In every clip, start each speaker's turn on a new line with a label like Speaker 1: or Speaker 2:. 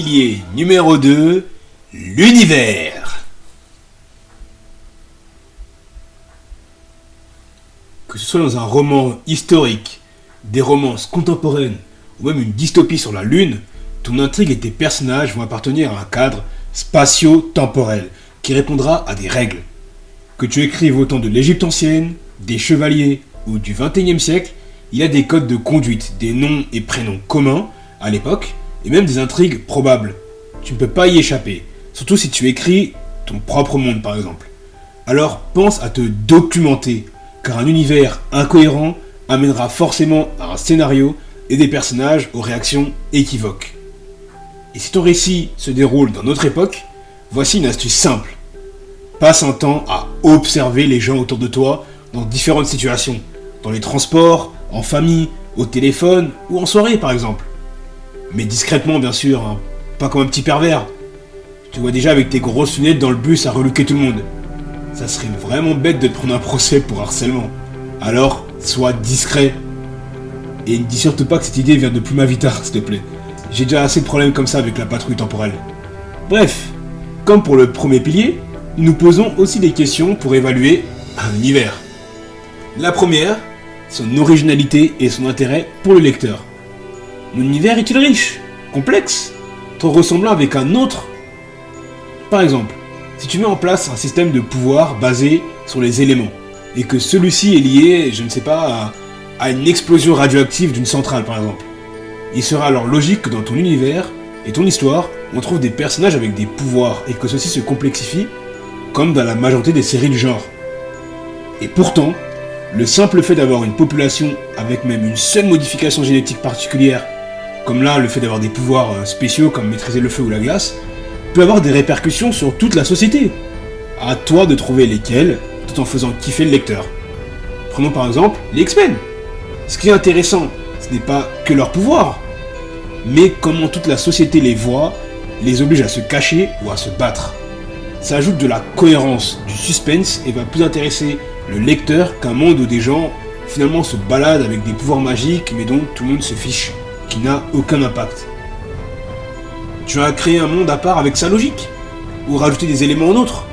Speaker 1: Pilier numéro 2, l'univers. Que ce soit dans un roman historique, des romances contemporaines ou même une dystopie sur la Lune, ton intrigue et tes personnages vont appartenir à un cadre spatio-temporel qui répondra à des règles. Que tu écrives autant de l'Égypte ancienne, des chevaliers ou du XXIe siècle, il y a des codes de conduite, des noms et prénoms communs à l'époque et même des intrigues probables. Tu ne peux pas y échapper, surtout si tu écris ton propre monde par exemple. Alors pense à te documenter, car un univers incohérent amènera forcément à un scénario et des personnages aux réactions équivoques. Et si ton récit se déroule dans notre époque, voici une astuce simple. Passe un temps à observer les gens autour de toi dans différentes situations, dans les transports, en famille, au téléphone ou en soirée par exemple. Mais discrètement bien sûr, hein, pas comme un petit pervers. Tu vois déjà avec tes grosses lunettes dans le bus à reluquer tout le monde. Ça serait vraiment bête de te prendre un procès pour harcèlement. Alors, sois discret. Et ne dis surtout pas que cette idée vient de Pluma Vitar, s'il te plaît. J'ai déjà assez de problèmes comme ça avec la patrouille temporelle. Bref, comme pour le premier pilier, nous nous posons aussi des questions pour évaluer un univers. La première, son originalité et son intérêt pour le lecteur. Mon univers est-il riche, complexe, trop ressemblant avec un autre? Par exemple, si tu mets en place un système de pouvoir basé sur les éléments, et que celui-ci est lié, je ne sais pas, à une explosion radioactive d'une centrale par exemple, il sera alors logique que dans ton univers et ton histoire, on trouve des personnages avec des pouvoirs et que ceux-ci se complexifient, comme dans la majorité des séries du genre. Et pourtant, le simple fait d'avoir une population avec même une seule modification génétique particulière, comme là le fait d'avoir des pouvoirs spéciaux comme maîtriser le feu ou la glace, peut avoir des répercussions sur toute la société. À toi de trouver lesquelles, tout en faisant kiffer le lecteur. Prenons par exemple les X-Men. Ce qui est intéressant, ce n'est pas que leur pouvoir, mais comment toute la société les voit, les oblige à se cacher ou à se battre. Ça ajoute de la cohérence, du suspense et va plus intéresser le lecteur qu'un monde où des gens finalement se baladent avec des pouvoirs magiques mais dont tout le monde se fiche, qui n'a aucun impact. Tu vas créer un monde à part avec sa logique, ou rajouter des éléments en autre.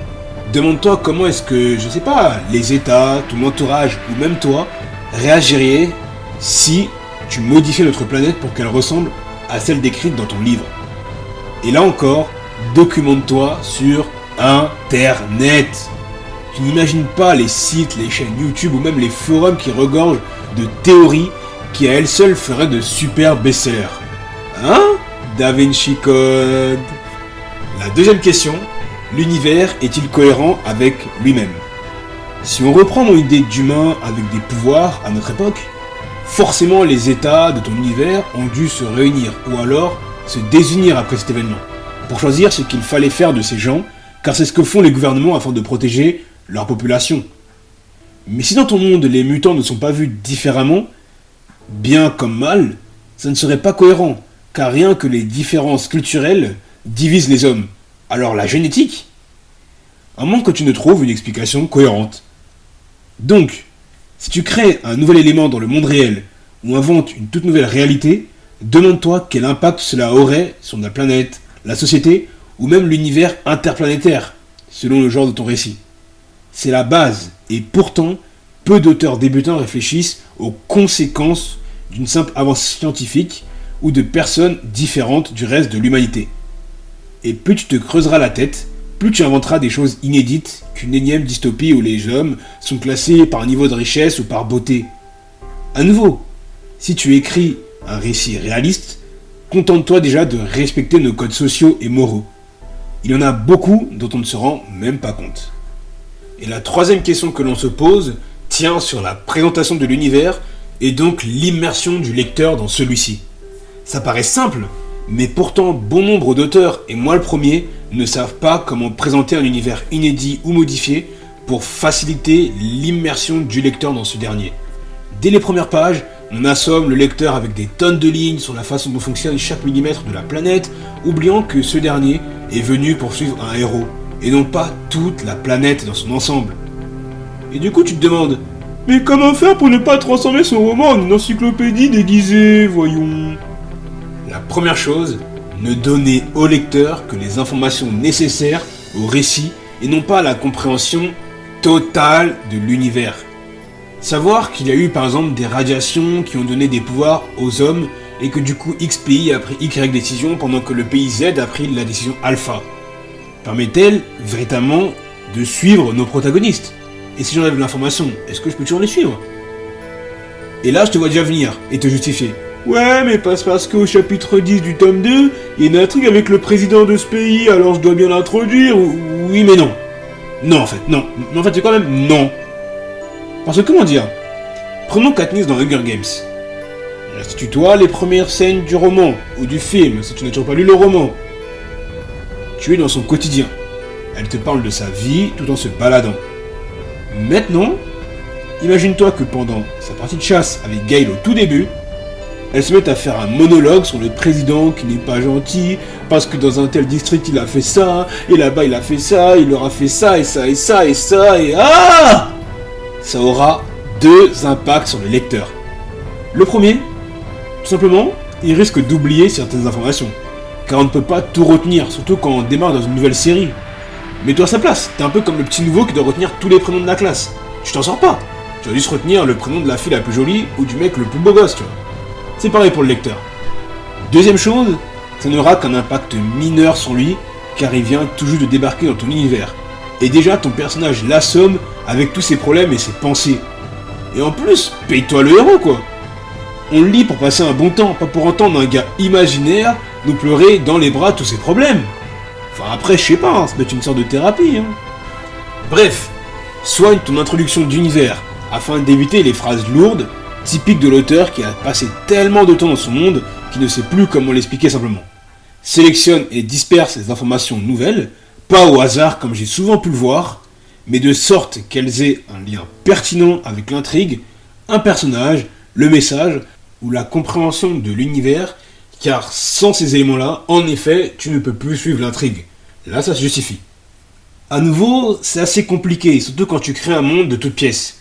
Speaker 1: Demande-toi comment est-ce que, je sais pas, les États, ton entourage ou même toi réagiraient si tu modifiais notre planète pour qu'elle ressemble à celle décrite dans ton livre. Et là encore, documente-toi sur Internet. Tu n'imagines pas les sites, les chaînes YouTube ou même les forums qui regorgent de théories qui à elles seules feraient de super best-sellers. Hein? Da Vinci Code. La deuxième question, l'univers est-il cohérent avec lui-même? Si on reprend mon idée d'humain avec des pouvoirs à notre époque, forcément les états de ton univers ont dû se réunir ou alors se désunir après cet événement, pour choisir ce qu'il fallait faire de ces gens, car c'est ce que font les gouvernements afin de protéger leur population. Mais si dans ton monde les mutants ne sont pas vus différemment, bien comme mal, ça ne serait pas cohérent, car rien que les différences culturelles divisent les hommes. Alors la génétique? À moins que tu ne trouves une explication cohérente. Donc, si tu crées un nouvel élément dans le monde réel, ou inventes une toute nouvelle réalité, demande-toi quel impact cela aurait sur la planète, la société, ou même l'univers interplanétaire, selon le genre de ton récit. C'est la base, et pourtant, peu d'auteurs débutants réfléchissent aux conséquences d'une simple avancée scientifique ou de personnes différentes du reste de l'humanité. Et plus tu te creuseras la tête, plus tu inventeras des choses inédites qu'une énième dystopie où les hommes sont classés par niveau de richesse ou par beauté. À nouveau, si tu écris un récit réaliste, contente-toi déjà de respecter nos codes sociaux et moraux. Il y en a beaucoup dont on ne se rend même pas compte. Et la troisième question que l'on se pose tient sur la présentation de l'univers et donc l'immersion du lecteur dans celui-ci. Ça paraît simple, mais pourtant bon nombre d'auteurs, et moi le premier, ne savent pas comment présenter un univers inédit ou modifié pour faciliter l'immersion du lecteur dans ce dernier. Dès les premières pages, on assomme le lecteur avec des tonnes de lignes sur la façon dont fonctionne chaque millimètre de la planète, oubliant que ce dernier est venu pour suivre un héros, et non pas toute la planète dans son ensemble. Et du coup tu te demandes, mais comment faire pour ne pas transformer son roman en une encyclopédie déguisée, voyons? La première chose, Ne donner au lecteur que les informations nécessaires au récit et non pas la compréhension totale de l'univers. Savoir qu'il y a eu par exemple des radiations qui ont donné des pouvoirs aux hommes et que du coup X pays a pris Y décision pendant que le pays Z a pris la décision alpha. Permet-elle véritablement de suivre nos protagonistes? Et si j'enlève l'information, est-ce que je peux toujours les suivre? Et là je te vois déjà venir et te justifier. Ouais, mais parce qu'au chapitre 10 du tome 2, il y a une intrigue avec le président de ce pays, alors je dois bien l'introduire. Oui, mais non. Non, en fait, non. Mais en fait, c'est quand même non. Parce que comment dire? Prenons Katniss dans Hunger Games. Restitue-toi les premières scènes du roman, ou du film, si tu n'as toujours pas lu le roman. Tu es dans son quotidien. Elle te parle de sa vie tout en se baladant. Maintenant, imagine-toi que pendant sa partie de chasse avec Gale au tout début, elle se met à faire un monologue sur le président qui n'est pas gentil, parce que dans un tel district il a fait ça, et là-bas il a fait ça, il leur a fait ça, et ça, et ça, et ça, et ah! Ça aura deux impacts sur le lecteur. Le premier, tout simplement, il risque d'oublier certaines informations, car on ne peut pas tout retenir, surtout quand on démarre dans une nouvelle série. Mets-toi à sa place, t'es un peu comme le petit nouveau qui doit retenir tous les prénoms de la classe. Tu t'en sors pas. Tu vas juste retenir le prénom de la fille la plus jolie ou du mec le plus beau gosse, tu vois. C'est pareil pour le lecteur. Deuxième chose, ça n'aura qu'un impact mineur sur lui, car il vient tout juste de débarquer dans ton univers. Et déjà, ton personnage l'assomme avec tous ses problèmes et ses pensées. Et en plus, paye-toi le héros, quoi. On le lit pour passer un bon temps, pas pour entendre un gars imaginaire nous pleurer dans les bras tous ses problèmes. Enfin après, je sais pas, hein, ça peut être une sorte de thérapie. Hein. Bref, soigne ton introduction d'univers, afin d'éviter les phrases lourdes, typiques de l'auteur qui a passé tellement de temps dans son monde qu'il ne sait plus comment l'expliquer simplement. Sélectionne et disperse les informations nouvelles, pas au hasard comme j'ai souvent pu le voir, mais de sorte qu'elles aient un lien pertinent avec l'intrigue, un personnage, le message ou la compréhension de l'univers, car sans ces éléments-là, en effet, tu ne peux plus suivre l'intrigue. Là, ça se justifie. À nouveau, c'est assez compliqué, surtout quand tu crées un monde de toutes pièces.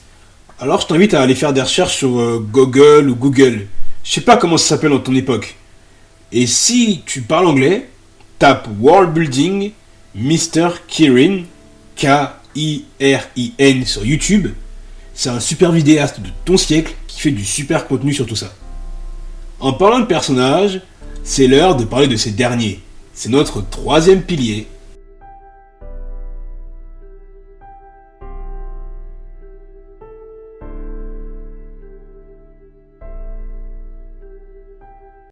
Speaker 1: Alors je t'invite à aller faire des recherches sur Google ou Google. Je sais pas comment ça s'appelle dans ton époque. Et si tu parles anglais, tape World Building Mr. Kirin, K-I-R-I-N sur YouTube. C'est un super vidéaste de ton siècle qui fait du super contenu sur tout ça. En parlant de personnages, c'est l'heure de parler de ces derniers. C'est notre troisième pilier,